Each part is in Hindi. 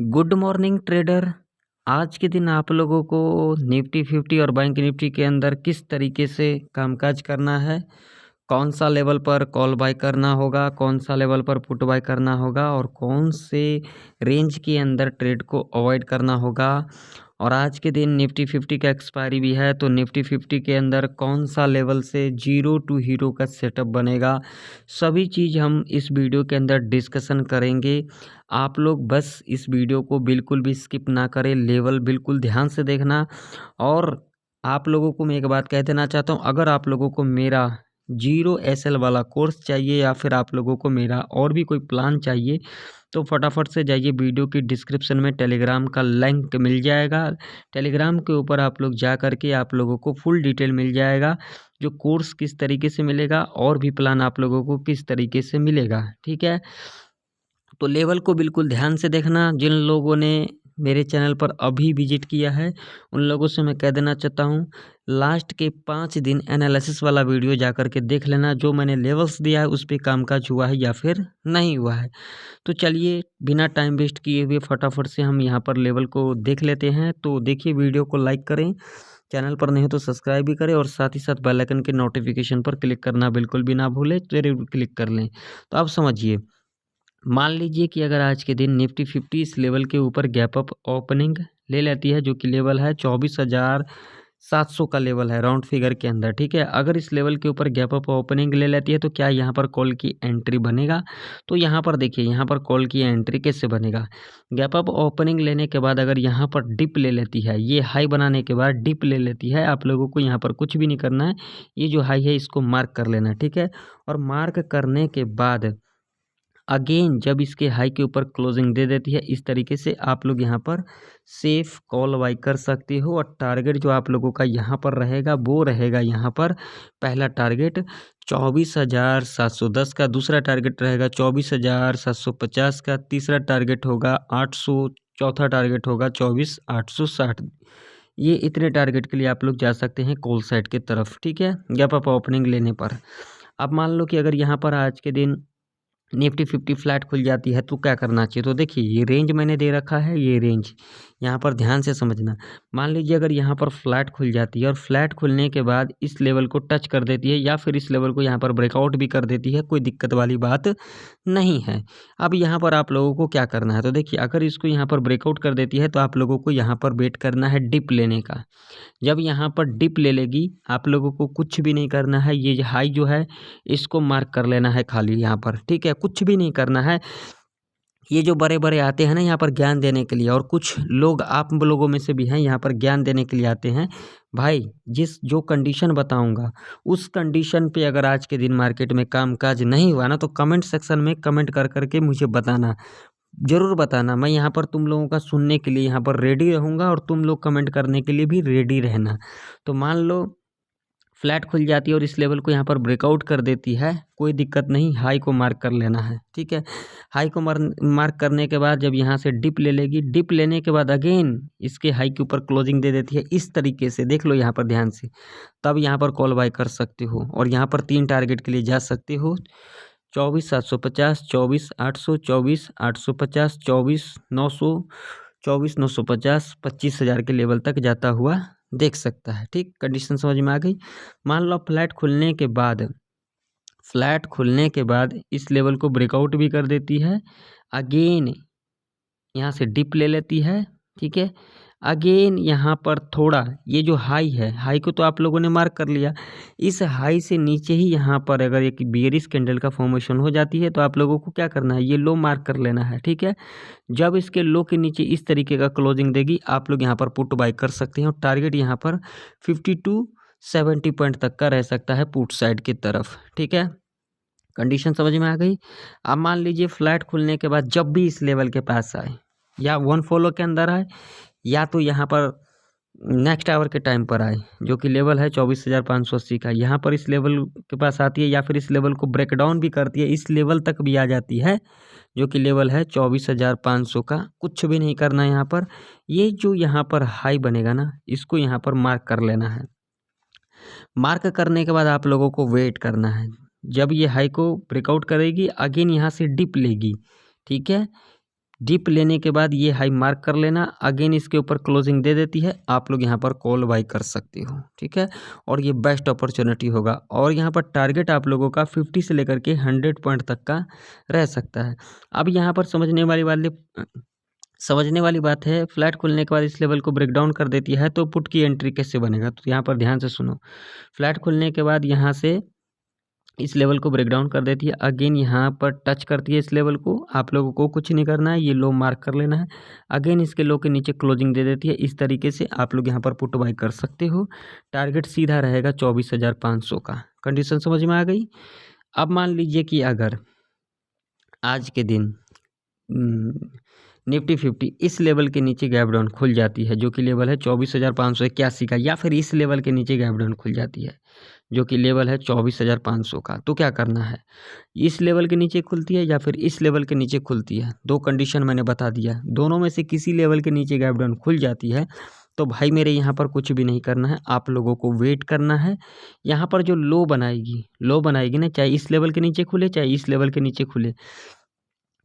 Good morning trader. आज के दिन आप लोगों को निफ्टी 50 और बैंक निफ्टी के अंदर किस तरीके से कामकाज करना है, कौन सा लेवल पर कॉल बाय करना होगा, कौन सा लेवल पर पुट बाय करना होगा और कौन से रेंज के अंदर ट्रेड को अवॉइड करना होगा। और आज के दिन निफ्टी 50 का एक्सपायरी भी है, तो निफ्टी 50 के अंदर कौन सा लेवल से जीरो टू हीरो का सेटअप बनेगा, सभी चीज़ हम इस वीडियो के अंदर डिस्कशन करेंगे। आप लोग बस इस वीडियो को बिल्कुल भी स्किप ना करें, लेवल बिल्कुल ध्यान से देखना। और आप लोगों को मैं एक बात कह देना चाहता हूँ, अगर आप लोगों को मेरा जीरो एसएल वाला कोर्स चाहिए या फिर आप लोगों को मेरा और भी कोई प्लान चाहिए, तो फटाफट से जाइए, वीडियो की डिस्क्रिप्शन में टेलीग्राम का लिंक मिल जाएगा। टेलीग्राम के ऊपर आप लोग जा करके आप लोगों को फुल डिटेल मिल जाएगा, जो कोर्स किस तरीके से मिलेगा और भी प्लान आप लोगों को किस तरीके से मिलेगा। ठीक है, तो लेवल को बिल्कुल ध्यान से देखना। जिन लोगों ने मेरे चैनल पर अभी विजिट किया है उन लोगों से मैं कह देना चाहता हूँ, लास्ट के 5 दिन एनालिसिस वाला वीडियो जा कर के देख लेना, जो मैंने लेवल्स दिया है उस पर कामकाज हुआ है या फिर नहीं हुआ है। तो चलिए बिना टाइम वेस्ट किए हुए फटाफट से हम यहाँ पर लेवल को देख लेते हैं। तो देखिए, वीडियो को लाइक करें, चैनल पर नहीं हो तो सब्सक्राइब भी करें और साथ ही साथ बेल आइकन के नोटिफिकेशन पर क्लिक करना बिल्कुल भी ना भूलें, जरूर क्लिक कर लें। तो आप समझिए, मान लीजिए कि अगर आज के दिन निफ्टी 50 इस लेवल के ऊपर गैप अप ओपनिंग ले लेती है, जो कि लेवल है 24,700 का लेवल है राउंड फिगर के अंदर। ठीक है, अगर इस लेवल के ऊपर गैप अप ओपनिंग ले लेती है तो क्या यहाँ पर कॉल की एंट्री बनेगा? तो यहाँ पर देखिए, यहाँ पर कॉल की एंट्री कैसे बनेगा। गैप अप ओपनिंग लेने के बाद अगर यहाँ पर डिप ले लेती है, ये हाई बनाने के बाद डिप ले लेती है, आप लोगों को यहाँ पर कुछ भी नहीं करना है, ये जो हाई है इसको मार्क कर लेना। ठीक है, और मार्क करने के बाद अगेन जब इसके हाई के ऊपर क्लोजिंग दे देती है इस तरीके से, आप लोग यहाँ पर सेफ कॉल बाई कर सकते हो। और टारगेट जो आप लोगों का यहाँ पर रहेगा वो रहेगा यहाँ पर पहला टारगेट 24,710 का, दूसरा टारगेट रहेगा 24,750 का, तीसरा टारगेट होगा 800, चौथा टारगेट होगा 24,860। ये इतने टारगेट के लिए आप लोग जा सकते हैं कॉल साइड की तरफ। ठीक है, गैप अप ओपनिंग लेने पर। अब मान लो कि अगर यहाँ पर आज के दिन निफ्टी 50 फ्लैट खुल जाती है तो क्या करना चाहिए। तो देखिए, ये रेंज मैंने दे रखा है, ये रेंज यहाँ पर ध्यान से समझना। मान लीजिए अगर यहाँ पर फ्लैट खुल जाती है और फ्लैट खुलने के बाद इस लेवल को टच कर देती है या फिर इस लेवल को यहाँ पर ब्रेकआउट भी कर देती है, कोई दिक्कत वाली बात नहीं है। अब यहाँ पर आप लोगों को क्या करना है, तो देखिए, अगर इसको यहाँ पर ब्रेकआउट कर देती है तो आप लोगों को यहाँ पर वेट करना है डिप लेने का। जब यहाँ पर डिप ले लेगी, आप लोगों को कुछ भी नहीं करना है, ये हाई जो है इसको मार्क कर लेना है खाली यहाँ पर। ठीक है, कुछ भी नहीं करना है। ये जो बड़े बड़े आते हैं ना यहाँ पर ज्ञान देने के लिए, और कुछ लोग आप लोगों में से भी हैं यहाँ पर ज्ञान देने के लिए आते हैं, भाई जिस जो कंडीशन बताऊंगा उस कंडीशन पे अगर आज के दिन मार्केट में कामकाज नहीं हुआ ना, तो कमेंट सेक्शन में कमेंट कर करके मुझे बताना, ज़रूर बताना। मैं यहाँ पर तुम लोगों का सुनने के लिए यहाँ पर रेडी रहूँगा और तुम लोग कमेंट करने के लिए भी रेडी रहना। तो मान लो फ्लैट खुल जाती है और इस लेवल को यहाँ पर ब्रेकआउट कर देती है, कोई दिक्कत नहीं, हाई को मार्क कर लेना है। ठीक है, हाई को मार्क करने के बाद जब यहाँ से डिप ले लेगी, डिप लेने के बाद अगेन इसके हाई के ऊपर क्लोजिंग दे देती है इस तरीके से, देख लो यहाँ पर ध्यान से, तब यहाँ पर कॉल बाय कर सकते हो और यहाँ पर 3 टारगेट के लिए जा सकते हो। 24,750, 24,800, 24,850, 24,900, 24,950, 25,000 के लेवल तक जाता हुआ देख सकता है। ठीक, कंडीशन समझ में आ गई। मान लो फ्लैट खुलने के बाद, फ्लैट खुलने के बाद इस लेवल को ब्रेकआउट भी कर देती है, अगेन यहाँ से डिप ले लेती है। ठीक है, अगेन यहाँ पर थोड़ा ये जो हाई है, हाई को तो आप लोगों ने मार्क कर लिया, इस हाई से नीचे ही यहाँ पर अगर एक बेयरिश कैंडल का फॉर्मेशन हो जाती है तो आप लोगों को क्या करना है, ये लो मार्क कर लेना है। ठीक है, जब इसके लो के नीचे इस तरीके का क्लोजिंग देगी, आप लोग यहाँ पर पुट बाय कर सकते हैं और टारगेट यहाँ पर 50 to 70 पॉइंट तक का रह सकता है पुट साइड की तरफ। ठीक है, कंडीशन समझ में आ गई। अब मान लीजिए फ्लैट खुलने के बाद जब भी इस लेवल के पास आए या 1 फॉलो के अंदर आए या तो यहाँ पर नेक्स्ट आवर के टाइम पर आए, जो कि लेवल है 24,580 का, यहाँ पर इस लेवल के पास आती है या फिर इस लेवल को ब्रेक डाउन भी करती है, इस लेवल तक भी आ जाती है, जो कि लेवल है 24,500 का, कुछ भी नहीं करना है यहाँ पर। ये जो यहाँ पर हाई बनेगा ना, इसको यहाँ पर मार्क कर लेना है। मार्क करने के बाद आप लोगों को वेट करना है, जब ये हाई को ब्रेकआउट करेगी अगेन यहाँ से डिप लेगी। ठीक है, डिप लेने के बाद ये हाई मार्क कर लेना, अगेन इसके ऊपर क्लोजिंग दे देती है, आप लोग यहाँ पर कॉल बाई कर सकते हो, ठीक है। और ये बेस्ट अपॉर्चुनिटी होगा। और यहाँ पर टारगेट आप लोगों का 50 से लेकर के 100 पॉइंट तक का रह सकता है। अब यहाँ पर समझने वाली बात है, फ्लैट खुलने के बाद इस लेवल को ब्रेक डाउन कर देती है तो पुट की एंट्री कैसे बनेगा, तो यहाँ पर ध्यान से सुनो। फ्लैट खुलने के बाद यहाँ से इस लेवल को ब्रेक डाउन कर देती है, अगेन यहाँ पर टच करती है इस लेवल को, आप लोगों को कुछ नहीं करना है, ये लो मार्क कर लेना है, अगेन इसके लो के नीचे क्लोजिंग दे देती है। इस तरीके से आप लोग यहाँ पर पुट बाई कर सकते हो। टारगेट सीधा रहेगा 24,500 का। कंडीशन समझ में आ गई। अब मान लीजिए कि अगर आज के दिन निफ्टी 50 इस लेवल के नीचे गैप डाउन खुल जाती है, जो कि लेवल है 24,581 का, या फिर इस लेवल के नीचे गैप डाउन खुल जाती है जो कि लेवल है 24,500 का, तो क्या करना है, इस लेवल के नीचे खुलती है या फिर इस लेवल के नीचे खुलती है, दो कंडीशन मैंने बता दिया, दोनों में से किसी लेवल के नीचे गैप डाउन खुल जाती है तो भाई मेरे यहाँ पर कुछ भी नहीं करना है, आप लोगों को वेट करना है। यहाँ पर जो लो बनाएगी ना, चाहे इस लेवल के नीचे खुले चाहे इस लेवल के नीचे खुले,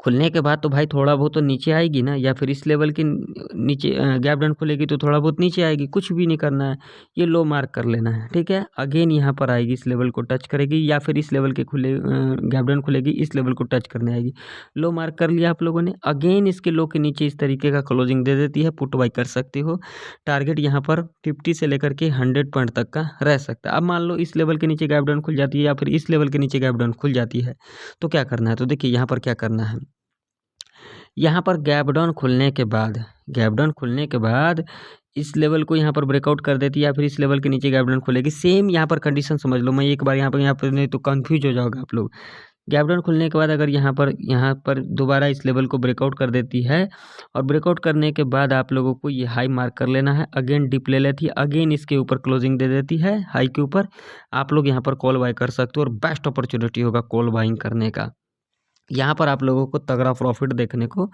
खुलने के बाद तो भाई थोड़ा बहुत तो नीचे आएगी ना, या फिर इस लेवल के नीचे गैप डाउन खुलेगी तो थोड़ा बहुत नीचे आएगी, कुछ भी नहीं करना है, ये लो मार्क कर लेना है, ठीक है। अगेन यहाँ पर आएगी, इस लेवल को टच करेगी, या फिर इस लेवल के गैप डाउन खुलेगी, इस लेवल को टच करने आएगी, लो मार्क कर लिया आप लोगों ने, अगेन इसके लो के नीचे इस तरीके का क्लोजिंग दे देती है, पुट बाई कर सकते हो। टारगेट यहाँ पर 50 से लेकर के 100 पॉइंट तक का रह सकता है। अब मान लो इस लेवल के नीचे गैप डाउन खुल जाती है या फिर इस लेवल के नीचे गैप डाउन खुल जाती है, तो क्या करना है, तो देखिए यहाँ पर क्या करना है, यहाँ पर गैप डाउन खुलने के बाद इस लेवल को यहाँ पर ब्रेकआउट कर देती है, या फिर इस लेवल के नीचे गैप डाउन खुलेगी। सेम यहाँ पर कंडीशन समझ लो, मैं एक बार यहाँ पर नहीं तो कंफ्यूज हो जाओगे आप लोग। गैप डाउन खुलने के बाद अगर यहाँ पर दोबारा इस लेवल को ब्रेकआउट कर देती है, और ब्रेकआउट करने के बाद आप लोगों को ये हाई मार्क कर लेना है, अगेन डिप ले लेती है, अगेन इसके ऊपर क्लोजिंग दे देती है हाई के ऊपर, आप लोग यहाँ पर कॉल बाई कर सकते हो, और बेस्ट अपॉर्चुनिटी होगा कॉल बाइंग करने का। यहाँ पर आप लोगों को तगड़ा प्रॉफिट देखने को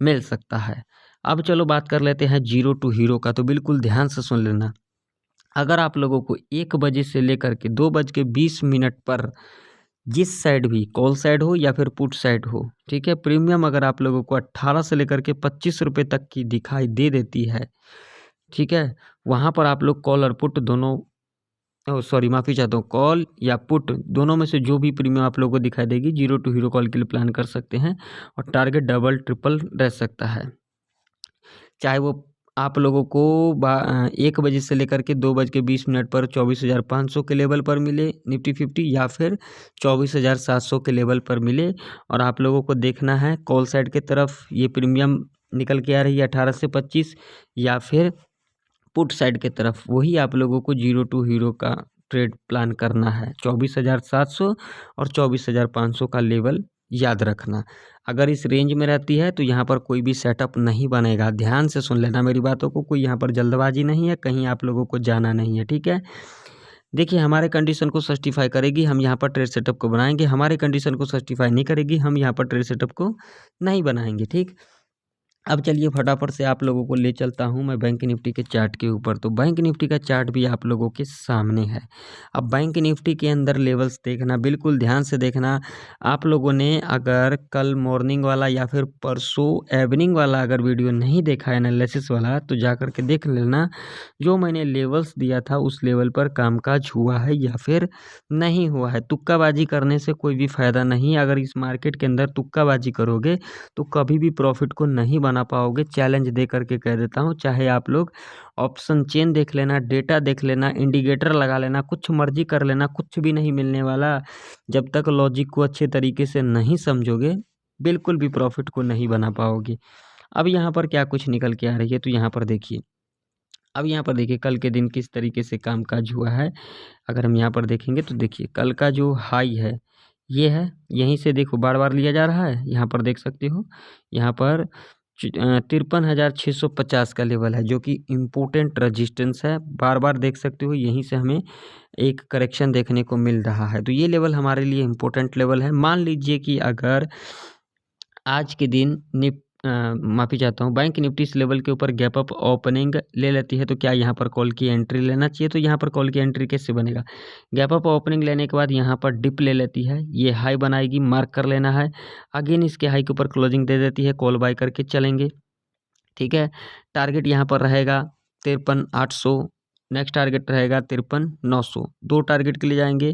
मिल सकता है। अब चलो बात कर लेते हैं जीरो टू हीरो का, तो बिल्कुल ध्यान से सुन लेना। अगर आप लोगों को 1 बजे से लेकर के 2:20 पर जिस साइड भी कॉल साइड हो या फिर पुट साइड हो, ठीक है, प्रीमियम अगर आप लोगों को 18 से लेकर के 25 रुपये तक की दिखाई दे देती है, ठीक है, वहाँ पर आप लोग कॉल और पुट दोनों माफ़ी चाहता हूँ, कॉल या पुट दोनों में से जो भी प्रीमियम आप लोगों को दिखाई देगी, जीरो टू हीरो कॉल के लिए प्लान कर सकते हैं, और टारगेट डबल ट्रिपल रह सकता है। चाहे वो आप लोगों को 1 बजे से लेकर के 2:20 पर 24,500 के लेवल पर मिले निफ्टी 50, या फिर 24,700 के लेवल पर मिले, और आप लोगों को देखना है कॉल साइड के तरफ ये प्रीमियम निकल के आ रही है 18 से 25, या फिर पुट साइड के तरफ वही आप लोगों को जीरो टू हीरो का ट्रेड प्लान करना है। 24,700 और 24,500 का लेवल याद रखना। अगर इस रेंज में रहती है तो यहाँ पर कोई भी सेटअप नहीं बनेगा। ध्यान से सुन लेना मेरी बातों को, कोई यहाँ पर जल्दबाजी नहीं है, कहीं आप लोगों को जाना नहीं है, ठीक है। देखिए हमारे कंडीशन को सर्टिफाई करेगी, हम यहाँ पर ट्रेड सेटअप को बनाएंगे, हमारे कंडीशन को सर्टिफाई नहीं करेगी, हम यहाँ पर ट्रेड सेटअप को नहीं बनाएंगे, ठीक। अब चलिए फटाफट से आप लोगों को ले चलता हूं मैं बैंक निफ्टी के चार्ट के ऊपर। तो बैंक निफ्टी का चार्ट भी आप लोगों के सामने है। अब बैंक निफ्टी के अंदर लेवल्स देखना, बिल्कुल ध्यान से देखना। आप लोगों ने अगर कल मॉर्निंग वाला या फिर परसों इवनिंग वाला अगर वीडियो नहीं देखा है एनालिसिस वाला, तो जा कर के देख लेना। जो मैंने लेवल्स दिया था उस लेवल पर कामकाज हुआ है या फिर नहीं हुआ है। तुक्काबाजी करने से कोई भी फ़ायदा नहीं। अगर इस मार्केट के अंदर तुक्काबाजी करोगे तो कभी भी प्रॉफिट को नहीं बना पाओगे। चैलेंज दे करके कह देता हूँ, चाहे आप लोग ऑप्शन चेन देख लेना, डेटा देख लेना, इंडिकेटर लगा लेना, कुछ मर्जी कर लेना, कुछ भी नहीं मिलने वाला। जब तक लॉजिक को अच्छे तरीके से नहीं समझोगे बिल्कुल भी प्रॉफिट को नहीं बना पाओगे। अब यहाँ पर क्या कुछ निकल के आ रही है, तो यहाँ पर देखिए, अब यहाँ पर देखिए कल के दिन किस तरीके से कामकाज हुआ है। अगर हम यहाँ पर देखेंगे तो देखिए कल का जो हाई है ये है, यहीं से देखो बार बार लिया जा रहा है। यहाँ पर देख सकते हो, यहाँ पर 53,650 का लेवल है, जो कि इम्पोर्टेंट रजिस्टेंस है। बार बार देख सकते हो, यहीं से हमें एक करेक्शन देखने को मिल रहा है। तो ये लेवल हमारे लिए इम्पोर्टेंट लेवल है। मान लीजिए कि अगर आज के दिन माफ़ी चाहता हूँ, बैंक निफ्टी इस लेवल के ऊपर गैप अप ओपनिंग ले लेती है तो क्या यहाँ पर कॉल की एंट्री लेना चाहिए? तो यहाँ पर कॉल की एंट्री कैसे बनेगा? गैप अप ओपनिंग लेने के बाद यहाँ पर डिप ले लेती है, ये हाई बनाएगी, मार्क कर लेना है। अगेन इसके हाई के ऊपर क्लोजिंग दे देती है, कॉल बाय करके चलेंगे। ठीक है, टारगेट यहाँ पर रहेगा 53,800, नेक्स्ट टारगेट रहेगा 53,900, 2 टारगेट के लिए जाएंगे।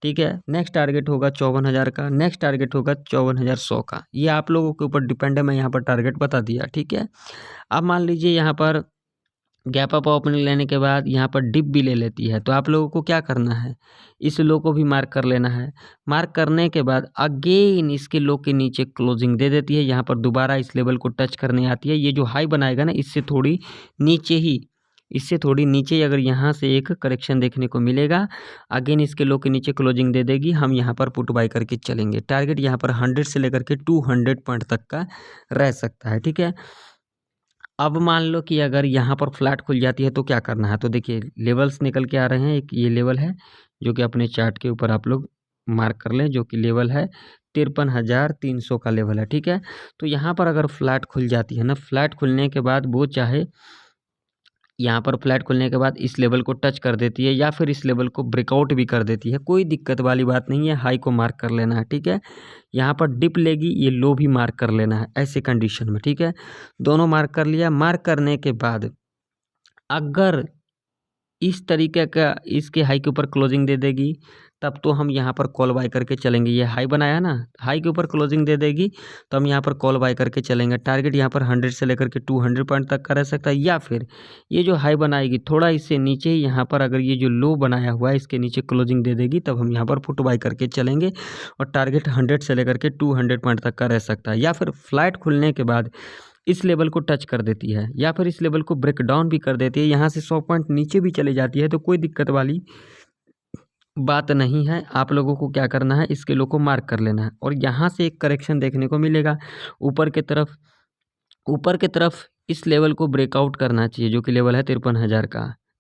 ठीक है, नेक्स्ट टारगेट होगा 54,000 का, नेक्स्ट टारगेट होगा 54,100 का। ये आप लोगों के ऊपर डिपेंड है, मैं यहाँ पर टारगेट बता दिया। ठीक है, अब मान लीजिए यहाँ पर गैप अप ओपनिंग लेने के बाद यहाँ पर डिप भी ले लेती है, तो आप लोगों को क्या करना है, इस लो को भी मार्क कर लेना है। मार्क करने के बाद अगेन इसके लो के नीचे क्लोजिंग दे देती है, यहाँ पर दोबारा इस लेवल को टच करने आती है। ये जो हाई बनाएगा ना, इससे थोड़ी नीचे ही अगर यहाँ से एक करेक्शन देखने को मिलेगा, अगेन इसके लो के नीचे क्लोजिंग दे देगी, हम यहाँ पर पुट बाय करके चलेंगे। टारगेट यहाँ पर 100 से लेकर के 200 पॉइंट तक का रह सकता है। ठीक है, अब मान लो कि अगर यहाँ पर फ्लैट खुल जाती है तो क्या करना है? तो देखिए लेवल्स निकल के आ रहे हैं। एक ये लेवल है जो कि अपने चार्ट के ऊपर आप लोग मार्क कर लें, जो कि लेवल है 53,300 का लेवल है। ठीक है, तो यहाँ पर अगर फ्लैट खुल जाती है ना, फ्लैट खुलने के बाद वो चाहे यहाँ पर फ्लैट खुलने के बाद इस लेवल को टच कर देती है या फिर इस लेवल को ब्रेकआउट भी कर देती है, कोई दिक्कत वाली बात नहीं है। हाई को मार्क कर लेना है। ठीक है, यहाँ पर डिप लेगी, ये लो भी मार्क कर लेना है ऐसे कंडीशन में। ठीक है, दोनों मार्क कर लिया। मार्क करने के बाद अगर इस तरीके का इसके हाई के ऊपर क्लोजिंग दे देगी, तब तो हम यहाँ पर कॉल बाय करके चलेंगे। ये हाई बनाया ना, हाई के ऊपर क्लोजिंग दे देगी तो हम यहाँ पर कॉल बाय करके चलेंगे। टारगेट यहाँ पर 100 से लेकर के 200 पॉइंट तक का रह सकता है, या फिर ये जो हाई बनाएगी थोड़ा इससे नीचे ही यहाँ पर अगर ये जो लो बनाया हुआ है इसके नीचे क्लोजिंग दे देगी, तब हम यहाँ पर पुट बाय करके चलेंगे और टारगेट 100 से लेकर के 200 पॉइंट तक का रह सकता है। या फिर फ्लैट खुलने के बाद इस लेवल को टच कर देती है या फिर इस लेवल को ब्रेक डाउन भी कर देती है, यहाँ से 100 पॉइंट नीचे भी चली जाती है, तो कोई दिक्कत वाली बात नहीं है। आप लोगों को क्या करना है, इसके लो को मार्क कर लेना है और यहाँ से एक करेक्शन देखने को मिलेगा ऊपर की तरफ इस लेवल को ब्रेकआउट करना चाहिए, जो कि लेवल है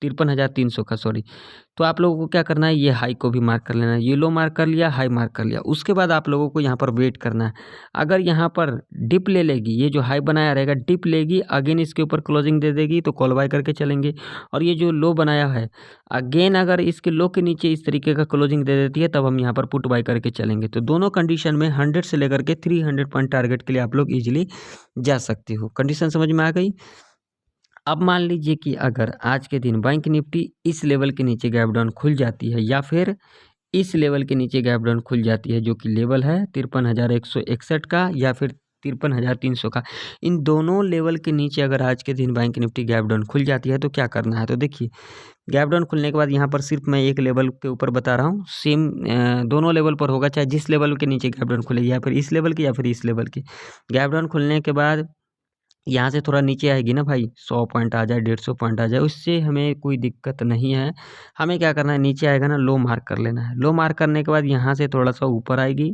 53,300 का, सॉरी। तो आप लोगों को क्या करना है, ये हाई को भी मार्क कर लेना है। ये लो मार्क कर लिया, हाई मार्क कर लिया, उसके बाद आप लोगों को यहाँ पर वेट करना है। अगर यहाँ पर डिप ले लेगी, ये जो हाई बनाया रहेगा डिप लेगी, अगेन इसके ऊपर क्लोजिंग दे देगी तो कॉल बाय करके चलेंगे। और ये जो लो बनाया है अगेन अगर इसके लो के नीचे इस तरीके का क्लोजिंग दे देती है, तब हम यहाँ पर पुट बाय करके चलेंगे। तो दोनों कंडीशन में 100 से लेकर के 300 पॉइंट टारगेट के लिए आप लोग ईजिली जा सकते हो। कंडीशन समझ में आ गई? अब मान लीजिए कि अगर आज के दिन बैंक निफ्टी इस लेवल के नीचे गैप डाउन खुल जाती है या फिर इस लेवल के नीचे गैप डाउन खुल जाती है, जो कि लेवल है 53,161 का या फिर 53,300 का, इन दोनों लेवल के नीचे अगर आज के दिन बैंक निफ्टी गैप डाउन खुल जाती है तो क्या करना है? तो देखिए गैप डाउन खुलने के बाद यहाँ पर सिर्फ मैं एक लेवल के ऊपर बता रहा हूँ, सेम दोनों लेवल पर होगा, चाहे जिस लेवल के नीचे गैप डाउन खुले, या फिर इस लेवल की या फिर इस लेवल की। गैप डाउन खुलने के बाद यहाँ से थोड़ा नीचे आएगी ना भाई, 100 पॉइंट आ जाए, 150 पॉइंट आ जाए, उससे हमें कोई दिक्कत नहीं है। हमें क्या करना है, नीचे आएगा ना, लो मार्क कर लेना है। लो मार्क करने के बाद यहाँ से थोड़ा सा ऊपर आएगी।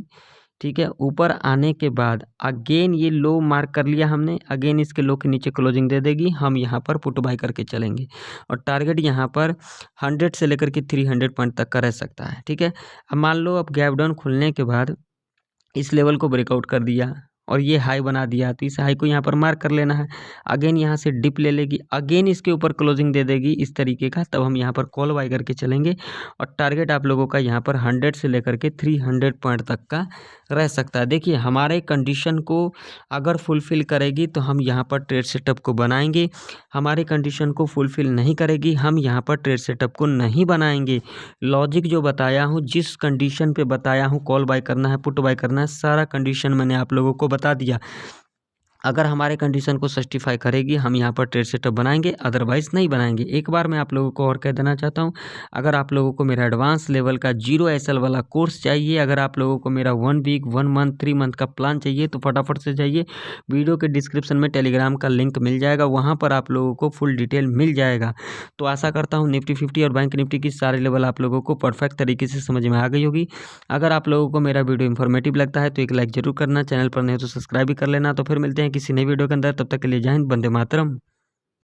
ठीक है, ऊपर आने के बाद अगेन ये लो मार्क कर लिया हमने, अगेन इसके लो के नीचे क्लोजिंग दे देगी, हम यहाँ पर पुट बाय करके चलेंगे और टारगेट यहाँ पर 100 से लेकर के 300 पॉइंट तक का रह सकता है। ठीक है, अब मान लो अब गैप डाउन खुलने के बाद इस लेवल को ब्रेकआउट कर दिया और ये हाई बना दिया, तो इस हाई को यहाँ पर मार्क कर लेना है। अगेन यहाँ से डिप ले लेगी, अगेन इसके ऊपर क्लोजिंग दे देगी इस तरीके का, तब हम यहाँ पर कॉल बाय करके चलेंगे और टारगेट आप लोगों का यहाँ पर 100 से लेकर के 300 पॉइंट तक का रह सकता है। देखिए हमारे कंडीशन को अगर फुलफ़िल करेगी तो हम यहाँ पर ट्रेड सेटअप को बनाएंगे, हमारे कंडीशन को फुलफ़िल नहीं करेगी हम यहाँ पर ट्रेड सेटअप को नहीं बनाएंगे। लॉजिक जो बताया हूँ, जिस कंडीशन पे बताया हूँ, कॉल बाय करना है, पुट बाय करना है, सारा कंडीशन मैंने आप लोगों को बता दिया। अगर हमारे कंडीशन को सस्टिफाई करेगी हम यहाँ पर ट्रेड सेटअप बनाएंगे, अदरवाइज़ नहीं बनाएंगे। एक बार मैं आप लोगों को और कह देना चाहता हूँ, अगर आप लोगों को मेरा एडवांस लेवल का 0 SL वाला कोर्स चाहिए, अगर आप लोगों को मेरा 1 वीक 1 मंथ 3 मंथ का प्लान चाहिए, तो फटाफट से जाइए, वीडियो के डिस्क्रिप्शन में टेलीग्राम का लिंक मिल जाएगा, वहाँ पर आप लोगों को फुल डिटेल मिल जाएगा। तो आशा करता हूँ निफ्टी 50 और बैंक निफ्टी की सारे लेवल आप लोगों को परफेक्ट तरीके से समझ में आ गई होगी। अगर आप लोगों को मेरा वीडियो इन्फॉर्मेटिव लगता है तो एक लाइक जरूर करना, चैनल पर नहीं तो सब्सक्राइब भी कर लेना। तो फिर मिलते हैं किसी नई वीडियो के अंदर, तब तक के लिए जय हिंद, वंदे मातरम।